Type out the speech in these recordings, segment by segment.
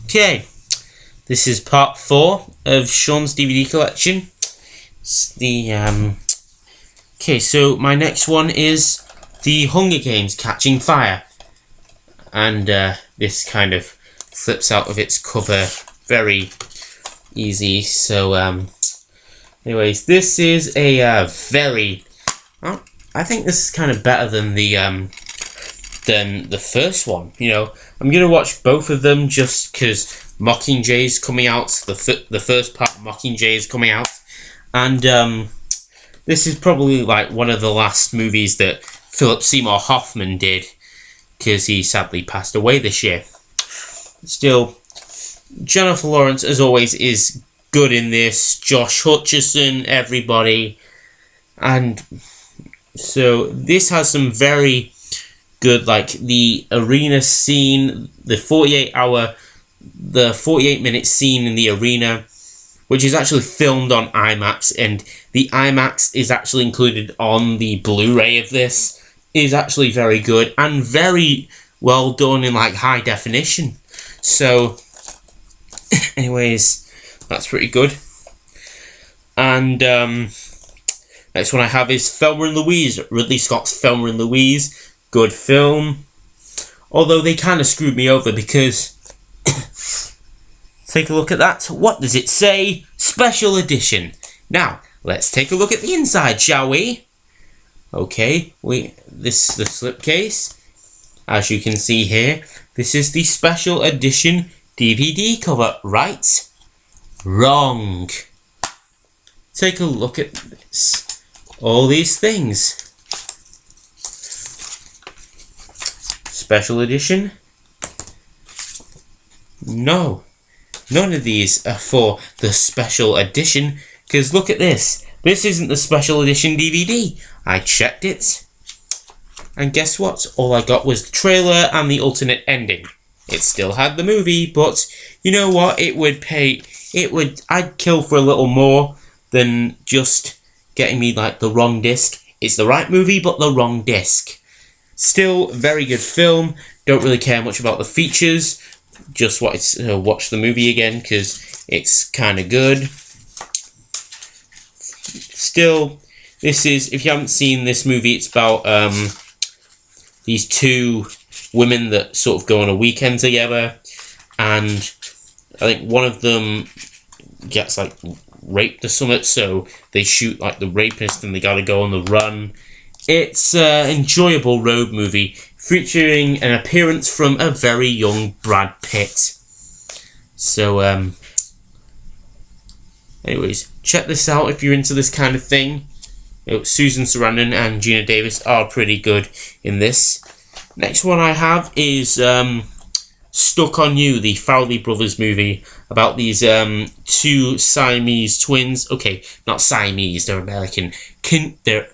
Okay, this is part 4 of Sean's DVD collection. It's the okay, so my next one is The Hunger Games: Catching Fire, and this kind of flips out of its cover very easy. So anyways, this is a very well, I think this is kind of better than the first one. You know, I'm gonna watch both of them just because Mockingjay is coming out. The first part of Mockingjay is coming out, and this is probably like one of the last movies that Philip Seymour Hoffman did, because he sadly passed away this year. Still, Jennifer Lawrence, as always, is good in this. Josh Hutcherson, everybody, and so this has some very good, like the arena scene, the 48-minute scene in the arena, which is actually filmed on IMAX, and the IMAX is actually included on the Blu-ray of this, is actually very good and very well done in like high definition. So anyways, that's pretty good. And next one I have is Thelma and Louise, Ridley Scott's Thelma and Louise. Good film, although they kind of screwed me over because take a look at that. What does it say? Special edition. Now let's take a look at the inside, shall we? Okay, this is the slipcase. As you can see here, this is the special edition DVD cover. Right? Wrong. Take a look at this. All these things. Special edition? No. None of these are for the special edition, because look at this. This isn't the special edition DVD. I checked it, and guess what? All I got was the trailer and the alternate ending. It still had the movie, but you know what? I'd kill for a little more than just getting me like the wrong disc. It's the right movie, but the wrong disc. Still, very good film. Don't really care much about the features. Just wanted to watch the movie again because it's kind of good. Still, this is, if you haven't seen this movie, it's about these two women that sort of go on a weekend together, and I think one of them gets like raped or something, so they shoot like the rapist and they gotta go on the run. It's an enjoyable road movie featuring an appearance from a very young Brad Pitt. So, anyways, check this out if you're into this kind of thing. Susan Sarandon and Gina Davis are pretty good in this. Next one I have is Stuck on You, the Fowley Brothers movie about these two Siamese twins. Okay, not Siamese, they're American.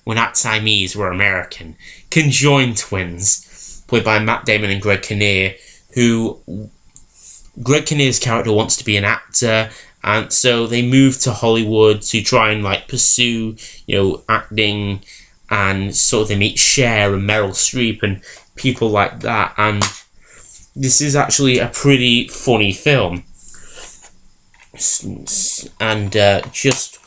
We're not Siamese, we're American. Conjoined twins, played by Matt Damon and Greg Kinnear, who Greg Kinnear's character wants to be an actor, and so they move to Hollywood to try and like pursue, you know, acting, and sort of they meet Cher and Meryl Streep and people like that, and this is actually a pretty funny film, and just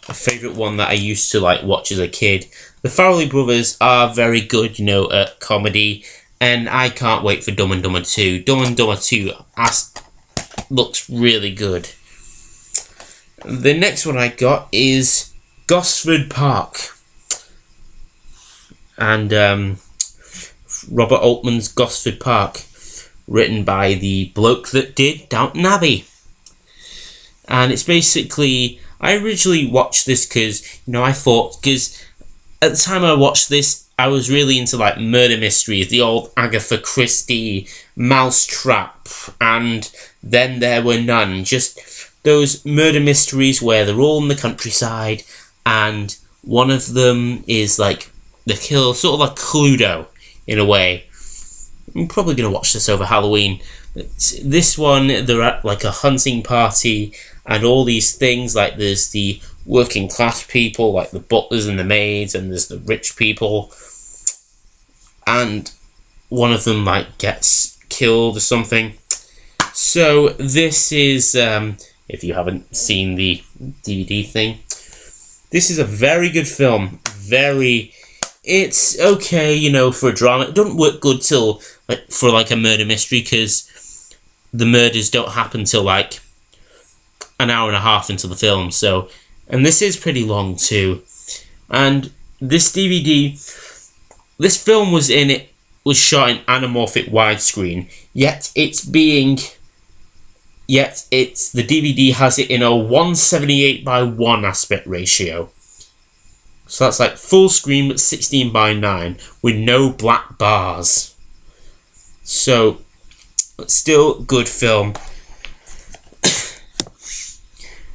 a favourite one that I used to like watch as a kid. The Farrelly brothers are very good, you know, at comedy, and I can't wait for Dumb and Dumber 2. Dumb and Dumber 2 looks really good. The next one I got is Gosford Park, and Robert Altman's Gosford Park, written by the bloke that did Downton Abbey. And it's basically, I originally watched this because, you know, I thought, because at the time I watched this, I was really into like murder mysteries, the old Agatha Christie, Mousetrap, and Then There Were None. Just those murder mysteries where they're all in the countryside, and one of them is like the killer, sort of like Cluedo in a way. I'm probably going to watch this over Halloween. But this one, they're at like a hunting party, and all these things, like there's the working class people, like the butlers and the maids, and there's the rich people, and one of them like gets killed or something. So this is, if you haven't seen the DVD thing, this is a very good film. It's okay, you know, for a drama. It doesn't work good for a murder mystery, because the murders don't happen till like an hour and a half into the film. So, and this is pretty long too. And this DVD, this film was shot in anamorphic widescreen, yet the DVD has it in a 178:1 aspect ratio. So that's like full screen but 16:9 with no black bars. So, still good film.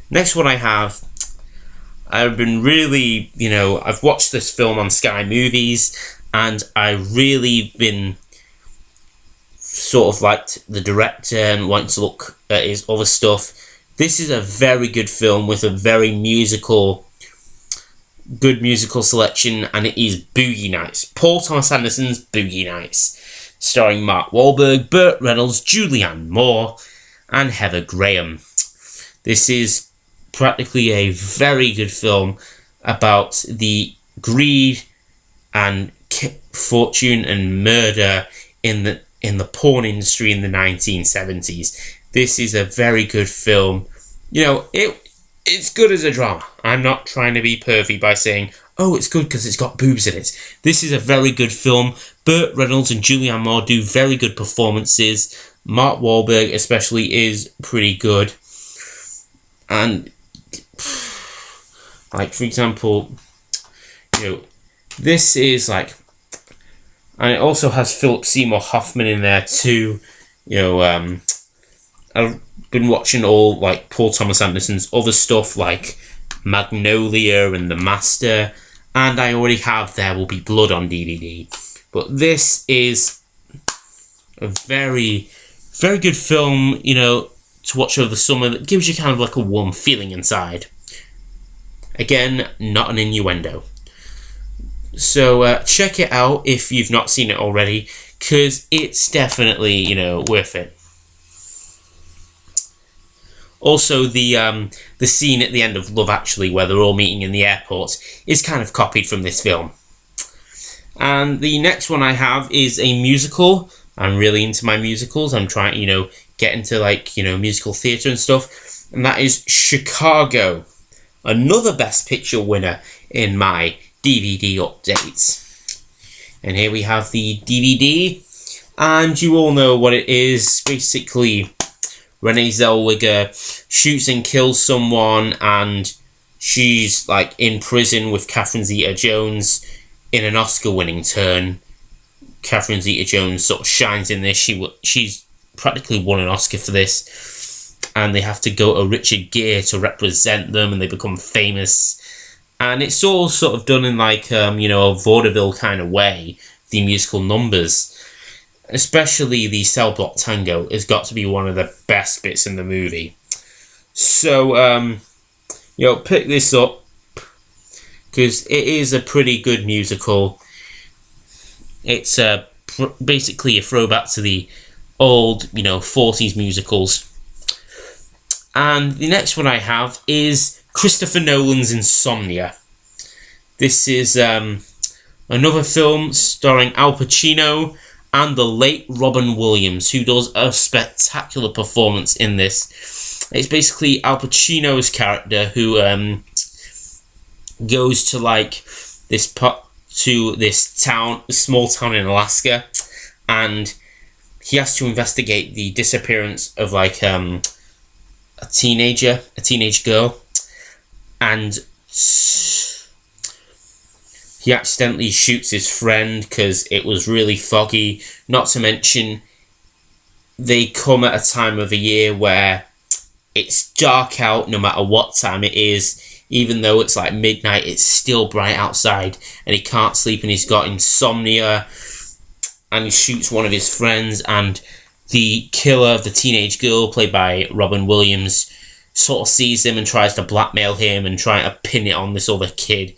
Next one I've been really, I've watched this film on Sky Movies, and I really been sort of liked the director and wanting to look at his other stuff. This is a very good film with a very good musical selection, and it is Boogie Nights. Paul Thomas Anderson's Boogie Nights, starring Mark Wahlberg, Burt Reynolds, Julianne Moore, and Heather Graham. This is practically a very good film about the greed and fortune and murder in the porn industry in the 1970s. This is a very good film. It's good as a drama. I'm not trying to be pervy by saying, oh, it's good because it's got boobs in it. This is a very good film. Burt Reynolds and Julianne Moore do very good performances. Mark Wahlberg especially is pretty good. And, like, for example, this is like, and it also has Philip Seymour Hoffman in there too. I've been watching all like Paul Thomas Anderson's other stuff like Magnolia and The Master, and I already have There Will Be Blood on DVD. But this is a very, very good film, to watch over the summer that gives you kind of like a warm feeling inside. Again, not an innuendo. So check it out if you've not seen it already, because it's definitely, worth it. Also, the scene at the end of Love Actually, where they're all meeting in the airport, is kind of copied from this film. And the next one I have is a musical. I'm really into my musicals. I'm trying, get into musical theatre and stuff. And that is Chicago, another Best Picture winner in my DVD updates. And here we have the DVD, and you all know what it is. Basically, Renee Zellweger shoots and kills someone, and she's like in prison with Catherine Zeta-Jones in an Oscar-winning turn. Catherine Zeta-Jones sort of shines in this. She's practically won an Oscar for this, and they have to go to Richard Gere to represent them, and they become famous. And it's all sort of done in like a vaudeville kind of way. The musical numbers, especially the Cell Block Tango, has got to be one of the best bits in the movie. So, pick this up, because it is a pretty good musical. It's basically a throwback to the old, 40s musicals. And the next one I have is Christopher Nolan's Insomnia. This is another film starring Al Pacino and the late Robin Williams, who does a spectacular performance in this. It's basically Al Pacino's character who goes to this small town in Alaska, and he has to investigate the disappearance of a teenage girl, and he accidentally shoots his friend because it was really foggy. Not to mention, they come at a time of the year where it's dark out no matter what time it is. Even though it's like midnight, it's still bright outside, and he can't sleep, and he's got insomnia, and he shoots one of his friends, and the killer of the teenage girl, played by Robin Williams, sort of sees him and tries to blackmail him and try to pin it on this other kid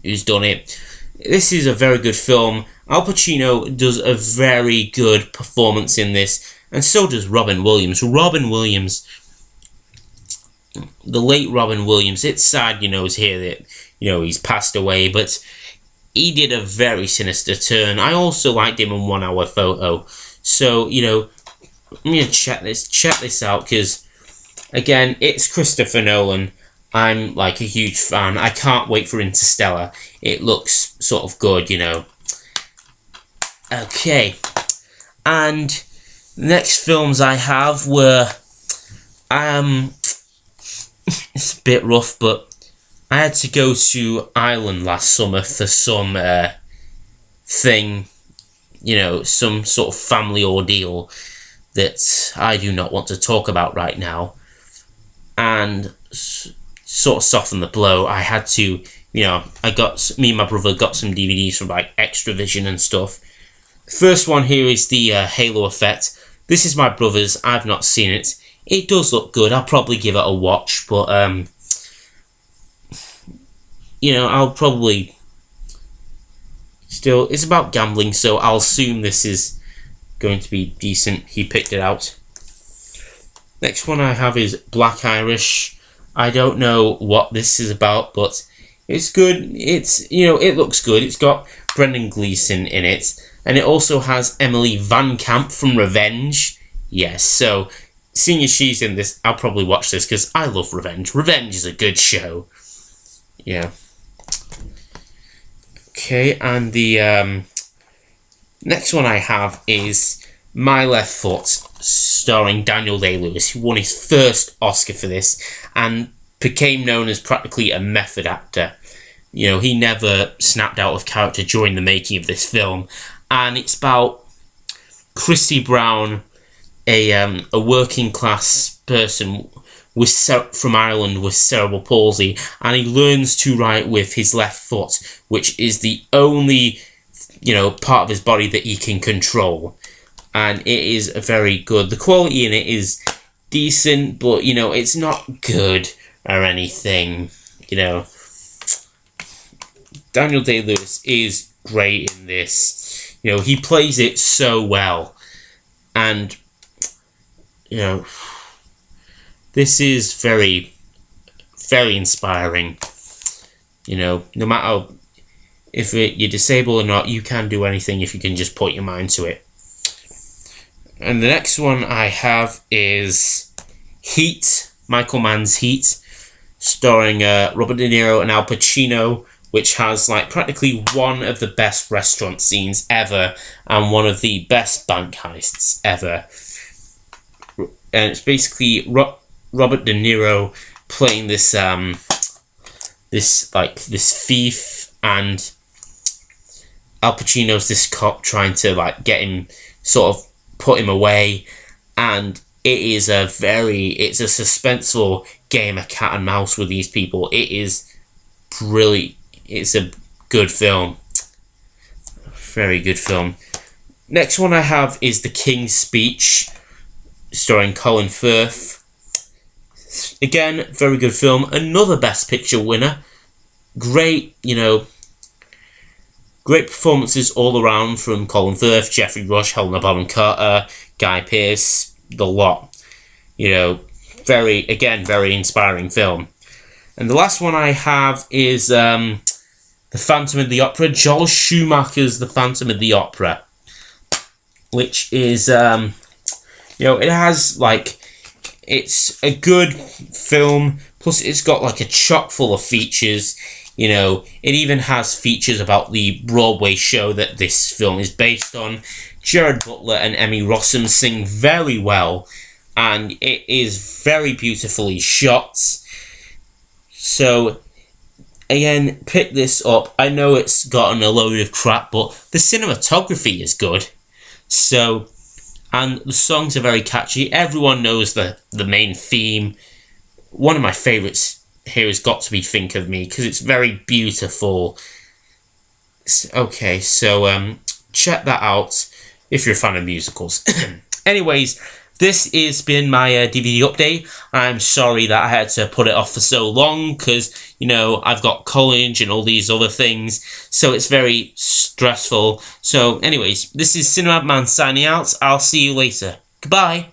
who's done it. This is a very good film. Al Pacino does a very good performance in this, And so does Robin Williams. Robin Williams, the late Robin Williams, it's sad, to hear that, he's passed away, but he did a very sinister turn. I also liked him in 1 Hour Photo. So, I'm going to check this out, because, again, it's Christopher Nolan. I'm, a huge fan. I can't wait for Interstellar. It looks sort of good, Okay. And the next films I have were, it's a bit rough, but I had to go to Ireland last summer for some thing, some sort of family ordeal that I do not want to talk about right now. And sort of soften the blow, I had to, me and my brother got some DVDs from Extravision and stuff. First one here is the Halo Effect. This is my brother's. I've not seen it. It does look good. I'll probably give it a watch, but I'll probably still. It's about gambling, so I'll assume this is going to be decent. He picked it out. Next one I have is Black Irish. I don't know what this is about, but it's good. It's it looks good. It's got Brendan Gleeson in it. And it also has Emily Van Camp from Revenge. Yes, so seeing as she's in this, I'll probably watch this because I love Revenge. Revenge is a good show. Yeah. Okay, and the next one I have is My Left Foot, starring Daniel Day-Lewis, who won his first Oscar for this and became known as practically a method actor. He never snapped out of character during the making of this film. And it's about Christy Brown, a working class person from Ireland with cerebral palsy, and he learns to write with his left foot, which is the only part of his body that he can control. And it is very good. The quality in it is decent, but it's not good or anything. Daniel Day-Lewis is great in this. He plays it so well. And, this is very, very inspiring. No matter if you're disabled or not, you can do anything if you can just put your mind to it. And the next one I have is Heat, Michael Mann's Heat, starring Robert De Niro and Al Pacino, which has practically one of the best restaurant scenes ever and one of the best bank heists ever. And it's basically Robert De Niro playing this this thief, and Al Pacino's this cop trying to get him, sort of put him away, and it's a suspenseful game of cat and mouse with these people. It is brilliant. It's a good film. Very good film. Next one I have is The King's Speech, starring Colin Firth. Again, very good film. Another Best Picture winner. Great, great performances all around from Colin Firth, Geoffrey Rush, Helena Bonham Carter, Guy Pearce, the lot. Very inspiring film. And the last one I have is The Phantom of the Opera, Joel Schumacher's The Phantom of the Opera, which is, it has, it's a good film, plus it's got, a chock full of features. It even has features about the Broadway show that this film is based on. Gerard Butler and Emmy Rossum sing very well, and it is very beautifully shot. So, again, pick this up. I know it's gotten a load of crap, but the cinematography is good. So, and the songs are very catchy. Everyone knows the main theme. One of my favourites here has got to be Think of Me, because it's very beautiful. Okay, so check that out if you're a fan of musicals. Anyways, this has been my DVD update. I'm sorry that I had to put it off for so long because, I've got college and all these other things, so it's very stressful. So anyways, this is Cinemadman signing out. I'll see you later. Goodbye.